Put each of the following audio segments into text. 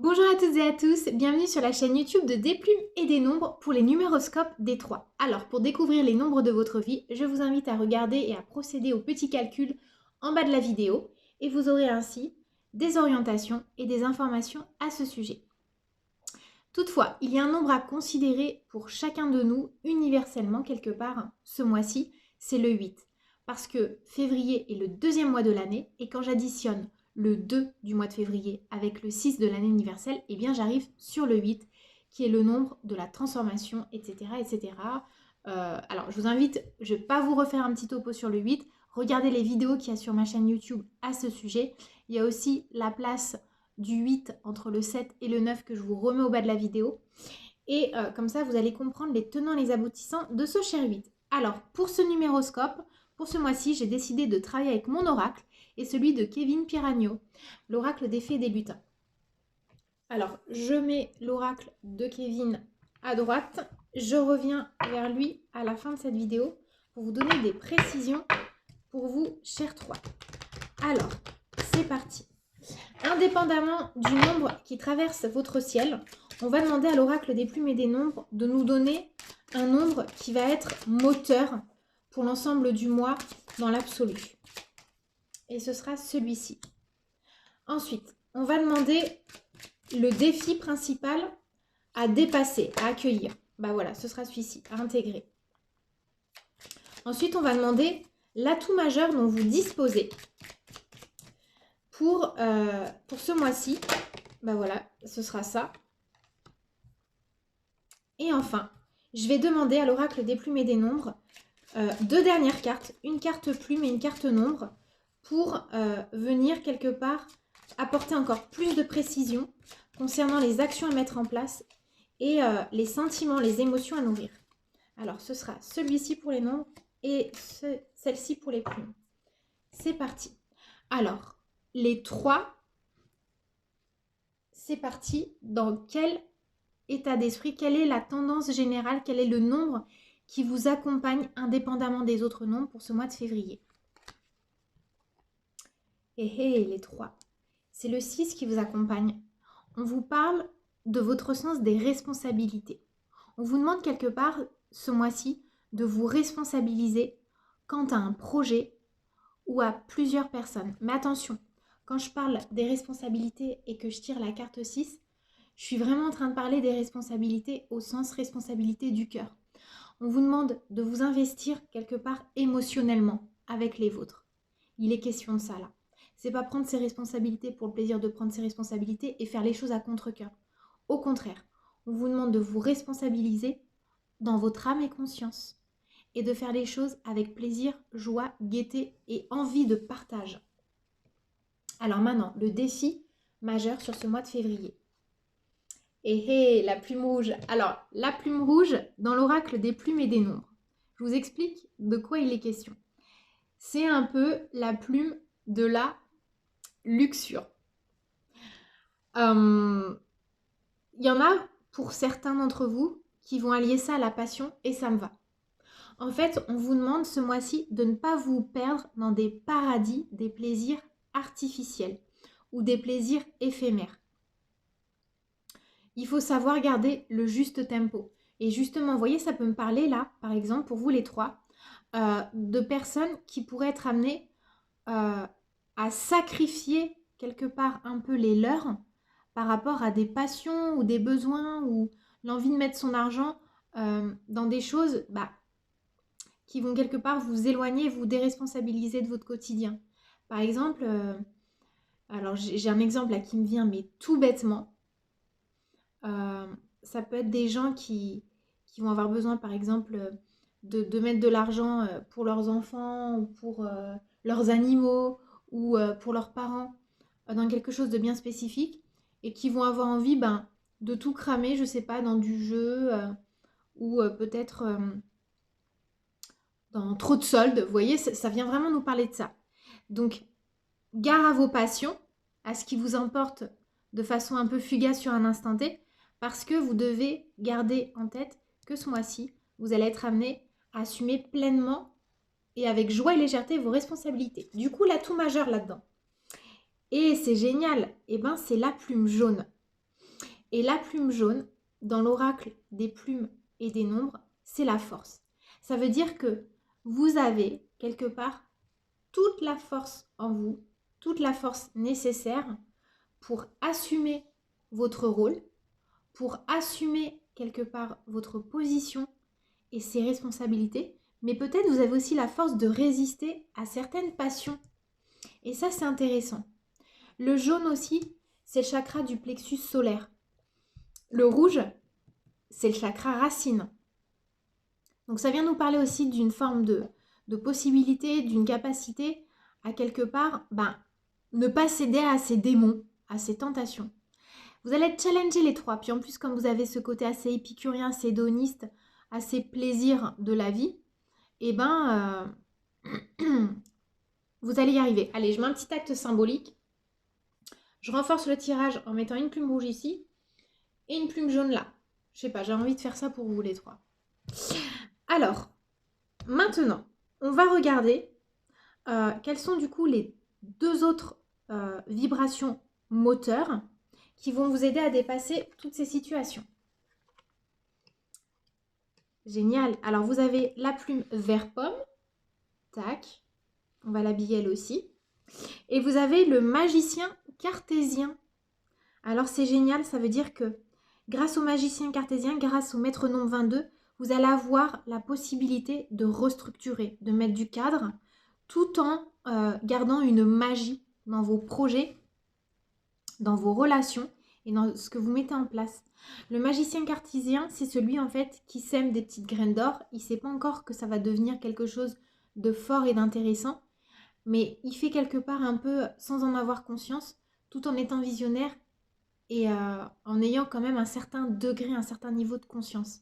Bonjour à toutes et à tous, bienvenue sur la chaîne YouTube de Des plumes et des nombres pour les numéroscopes des 3. Alors, pour découvrir les nombres de votre vie, je vous invite à regarder et à procéder au petit calcul en bas de la vidéo et vous aurez ainsi des orientations et des informations à ce sujet. Toutefois, il y a un nombre à considérer pour chacun de nous universellement quelque part ce mois-ci, c'est le 8. Parce que février est le deuxième mois de l'année et quand j'additionne le 2 du mois de février avec le 6 de l'année universelle, eh bien j'arrive sur le 8 qui est le nombre de la transformation, etc. etc. Alors je vous invite, je ne vais pas vous refaire un petit topo sur le 8, regardez les vidéos qu'il y a sur ma chaîne YouTube à ce sujet. Il y a aussi la place du 8 entre le 7 et le 9 que je vous remets au bas de la vidéo. Et comme ça, vous allez comprendre les tenants et les aboutissants de ce cher 8. Alors, pour ce numéroscope, pour ce mois-ci, j'ai décidé de travailler avec mon oracle et celui de Kevin Piragno, l'oracle des fées débutants. Alors, je mets l'oracle de Kevin à droite. Je reviens vers lui à la fin de cette vidéo pour vous donner des précisions pour vous, chers 3. Alors, c'est parti. Indépendamment du nombre qui traverse votre ciel, on va demander à l'oracle des plumes et des nombres de nous donner un nombre qui va être moteur pour l'ensemble du mois dans l'absolu. Et ce sera celui-ci. Ensuite, on va demander le défi principal à dépasser, à accueillir. Bah voilà, ce sera celui-ci, à intégrer. Ensuite, on va demander l'atout majeur dont vous disposez pour ce mois-ci. Bah voilà, ce sera ça. Et enfin, je vais demander à l'oracle des plumes et des nombres deux dernières cartes, une carte plume et une carte nombre, pour venir quelque part apporter encore plus de précision concernant les actions à mettre en place et les sentiments, les émotions à nourrir. Alors, ce sera celui-ci pour les nombres et celle-ci pour les plumes. C'est parti. Alors, les 3, c'est parti. Dans quel état d'esprit, quelle est la tendance générale, quel est le nombre qui vous accompagne indépendamment des autres nombres pour ce mois de février? Et les 3. C'est le 6 qui vous accompagne. On vous parle de votre sens des responsabilités. On vous demande quelque part, ce mois-ci, de vous responsabiliser quant à un projet ou à plusieurs personnes. Mais attention, quand je parle des responsabilités et que je tire la carte 6, je suis vraiment en train de parler des responsabilités au sens responsabilité du cœur. On vous demande de vous investir quelque part émotionnellement avec les vôtres. Il est question de ça là. C'est pas prendre ses responsabilités pour le plaisir de prendre ses responsabilités et faire les choses à contre-cœur. Au contraire, on vous demande de vous responsabiliser dans votre âme et conscience et de faire les choses avec plaisir, joie, gaieté et envie de partage. Alors maintenant, le défi majeur sur ce mois de février. Et la plume rouge. Alors, la plume rouge dans l'oracle des plumes et des nombres. Je vous explique de quoi il est question. C'est un peu la plume de la luxure. Il y en a pour certains d'entre vous qui vont allier ça à la passion et ça me va. En fait, on vous demande ce mois-ci de ne pas vous perdre dans des paradis, des plaisirs artificiels ou des plaisirs éphémères. Il faut savoir garder le juste tempo. Et justement, vous voyez, ça peut me parler là, par exemple, pour vous les 3, de personnes qui pourraient être amenées à sacrifier quelque part un peu les leurs par rapport à des passions ou des besoins ou l'envie de mettre son argent dans des choses qui vont quelque part vous éloigner, vous déresponsabiliser de votre quotidien. Par exemple, alors j'ai un exemple là qui me vient, mais tout bêtement. Ça peut être des gens qui vont avoir besoin, par exemple, de mettre de l'argent pour leurs enfants ou pour leurs animaux ou pour leurs parents dans quelque chose de bien spécifique et qui vont avoir envie de tout cramer, je sais pas, dans du jeu ou peut-être dans trop de soldes. Vous voyez, ça vient vraiment nous parler de ça. Donc, gare à vos passions, à ce qui vous importe de façon un peu fugace sur un instant T, parce que vous devez garder en tête que ce mois-ci, vous allez être amené à assumer pleinement et avec joie et légèreté vos responsabilités. Du coup, l'atout majeur là-dedans. Et c'est génial, c'est la plume jaune. Et la plume jaune, dans l'oracle des plumes et des nombres, c'est la force. Ça veut dire que vous avez quelque part toute la force en vous, toute la force nécessaire pour assumer votre rôle, pour assumer quelque part votre position et ses responsabilités, mais peut-être vous avez aussi la force de résister à certaines passions. Et ça, c'est intéressant. Le jaune aussi, c'est le chakra du plexus solaire. Le rouge, c'est le chakra racine. Donc ça vient nous parler aussi d'une forme de possibilité, d'une capacité à quelque part, ne pas céder à ces démons, à ces tentations. Vous allez être challengé les trois. Puis en plus, comme vous avez ce côté assez épicurien, assez hédoniste, assez plaisir de la vie, vous allez y arriver. Allez, je mets un petit acte symbolique. Je renforce le tirage en mettant une plume rouge ici et une plume jaune là. Je sais pas, j'ai envie de faire ça pour vous les trois. Alors, maintenant, on va regarder quelles sont du coup les deux autres vibrations moteurs qui vont vous aider à dépasser toutes ces situations. Génial. Alors, vous avez la plume vert pomme. Tac. On va l'habiller elle aussi. Et vous avez le magicien cartésien. Alors, c'est génial. Ça veut dire que grâce au magicien cartésien, grâce au maître nombre 22, vous allez avoir la possibilité de restructurer, de mettre du cadre, tout en gardant une magie dans vos projets, dans vos relations et dans ce que vous mettez en place. Le magicien cartésien, c'est celui en fait qui sème des petites graines d'or. Il ne sait pas encore que ça va devenir quelque chose de fort et d'intéressant, mais il fait quelque part un peu sans en avoir conscience, tout en étant visionnaire et en ayant quand même un certain degré, un certain niveau de conscience.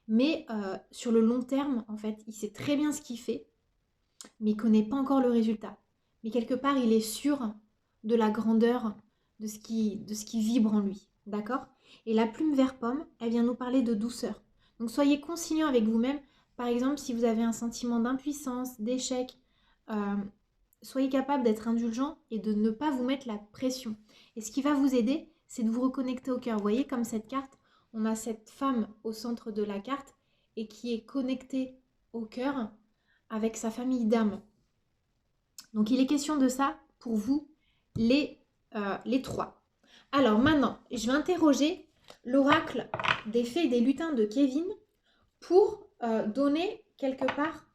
Mais sur le long terme, en fait, il sait très bien ce qu'il fait, mais il ne connaît pas encore le résultat. Mais quelque part, il est sûr de la grandeur de ce qui vibre en lui. D'accord? Et la plume vert pomme, elle vient nous parler de douceur. Donc soyez conciliant avec vous-même. Par exemple, si vous avez un sentiment d'impuissance, d'échec, soyez capable d'être indulgent et de ne pas vous mettre la pression. Et ce qui va vous aider, c'est de vous reconnecter au cœur. Vous voyez, comme cette carte, on a cette femme au centre de la carte et qui est connectée au cœur avec sa famille d'âmes. Donc il est question de ça pour vous, les trois. Alors maintenant, je vais interroger l'oracle des fées et des lutins de Kevin pour donner quelque part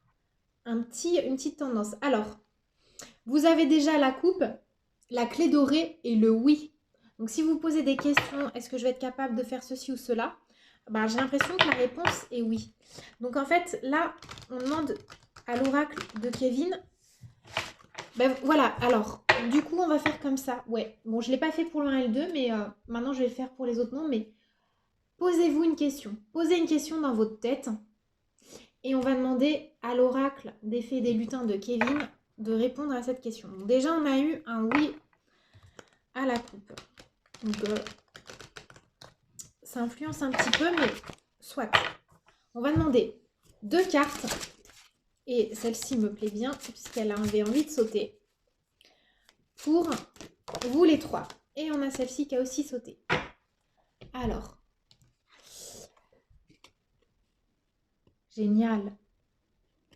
une petite tendance. Alors, vous avez déjà la coupe, la clé dorée et le oui. Donc si vous posez des questions, est-ce que je vais être capable de faire ceci ou cela? J'ai l'impression que la réponse est oui. Donc en fait, là, on demande à l'oracle de Kevin. Voilà, alors, du coup, on va faire comme ça. Ouais, bon, je ne l'ai pas fait pour le 1 et le 2, mais maintenant, je vais le faire pour les autres noms. Mais posez-vous une question. Posez une question dans votre tête. Et on va demander à l'oracle des fées et des lutins de Kevin de répondre à cette question. Donc, déjà, on a eu un oui à la coupe. Donc, ça influence un petit peu, mais soit. On va demander 2 cartes. Et celle-ci me plaît bien, puisqu'elle avait envie de sauter. Pour vous les trois. Et on a celle-ci qui a aussi sauté. Alors. Génial.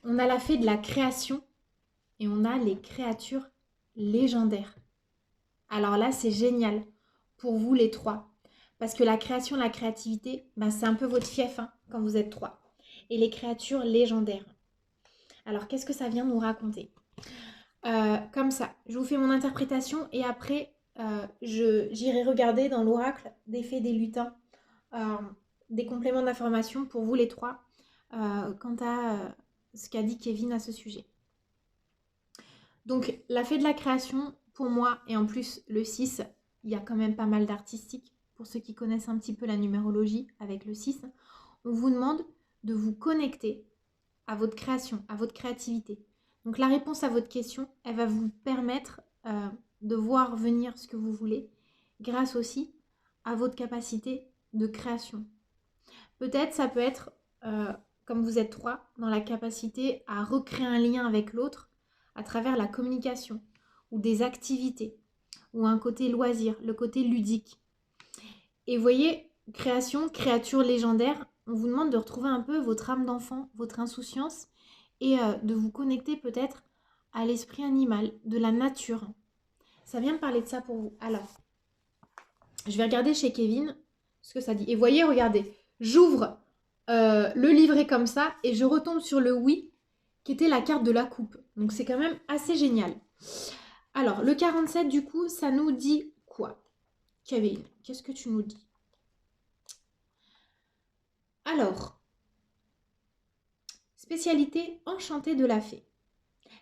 On a la fée de la création et on a les créatures légendaires. Alors là, c'est génial pour vous les trois. Parce que la création, la créativité, c'est un peu votre fief quand vous êtes trois. Et les créatures légendaires. Alors, qu'est-ce que ça vient nous raconter? Comme ça, je vous fais mon interprétation et après, j'irai regarder dans l'oracle des fées des lutins des compléments d'information pour vous les trois quant à ce qu'a dit Kevin à ce sujet. Donc, la fée de la création, pour moi, et en plus le 6, il y a quand même pas mal d'artistique. Pour ceux qui connaissent un petit peu la numérologie avec le 6, on vous demande de vous connecter à votre création, à votre créativité. Donc la réponse à votre question, elle va vous permettre de voir venir ce que vous voulez grâce aussi à votre capacité de création. Peut-être ça peut être, comme vous êtes trois, dans la capacité à recréer un lien avec l'autre à travers la communication ou des activités ou un côté loisir, le côté ludique. Et vous voyez, création, créature légendaire, on vous demande de retrouver un peu votre âme d'enfant, votre insouciance et de vous connecter peut-être à l'esprit animal, de la nature. Ça vient me parler de ça pour vous. Alors, je vais regarder chez Kevin ce que ça dit. Et voyez, regardez, j'ouvre le livret comme ça et je retombe sur le oui qui était la carte de la coupe. Donc c'est quand même assez génial. Alors, le 47, du coup, ça nous dit quoi? Kevin, qu'est-ce que tu nous dis? Alors, spécialité enchantée de la fée.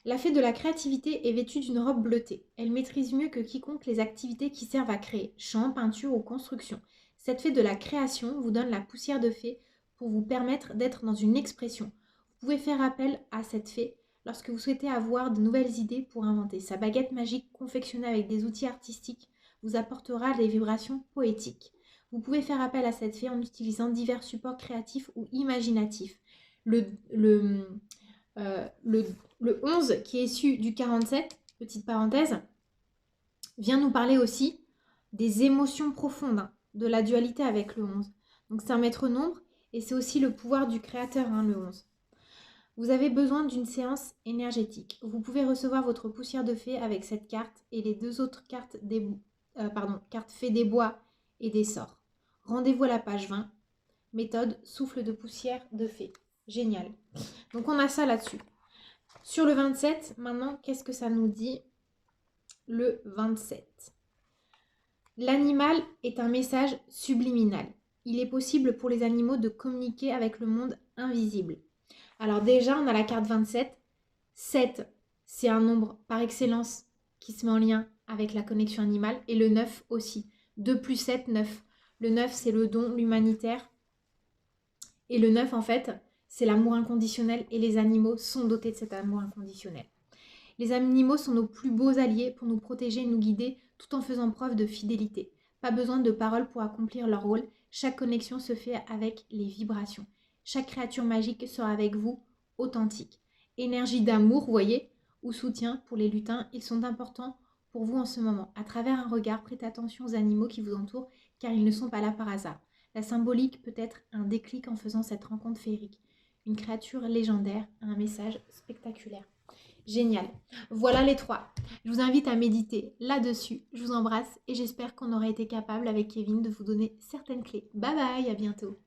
La fée de la créativité est vêtue d'une robe bleutée. Elle maîtrise mieux que quiconque les activités qui servent à créer, chant, peinture ou construction. Cette fée de la création vous donne la poussière de fée pour vous permettre d'être dans une expression. Vous pouvez faire appel à cette fée lorsque vous souhaitez avoir de nouvelles idées pour inventer. Sa baguette magique confectionnée avec des outils artistiques vous apportera des vibrations poétiques. Vous pouvez faire appel à cette fée en utilisant divers supports créatifs ou imaginatifs. Le, le, le 11 qui est issu du 47, petite parenthèse, vient nous parler aussi des émotions profondes, de la dualité avec le 11. Donc c'est un maître nombre et c'est aussi le pouvoir du créateur, le 11. Vous avez besoin d'une séance énergétique. Vous pouvez recevoir votre poussière de fée avec cette carte et les deux autres cartes, cartes fée des bois et des sorts. Rendez-vous à la page 20. Méthode souffle de poussière de fée. Génial. Donc on a ça là-dessus. Sur le 27, maintenant, qu'est-ce que ça nous dit? Le 27. L'animal est un message subliminal. Il est possible pour les animaux de communiquer avec le monde invisible. Alors déjà, on a la carte 27. 7, c'est un nombre par excellence qui se met en lien avec la connexion animale. Et le 9 aussi. 2 plus 7, 9. Le 9, c'est le don, l'humanitaire. Et le 9, en fait, c'est l'amour inconditionnel. Et les animaux sont dotés de cet amour inconditionnel. Les animaux sont nos plus beaux alliés pour nous protéger et nous guider tout en faisant preuve de fidélité. Pas besoin de paroles pour accomplir leur rôle. Chaque connexion se fait avec les vibrations. Chaque créature magique sera avec vous, authentique. Énergie d'amour, vous voyez, ou soutien pour les lutins, ils sont importants pour vous en ce moment. À travers un regard, prêtez attention aux animaux qui vous entourent, car ils ne sont pas là par hasard. La symbolique peut être un déclic en faisant cette rencontre féerique. Une créature légendaire a un message spectaculaire. Génial. Voilà les 3. Je vous invite à méditer là-dessus. Je vous embrasse et j'espère qu'on aura été capable avec Kevin de vous donner certaines clés. Bye bye, à bientôt.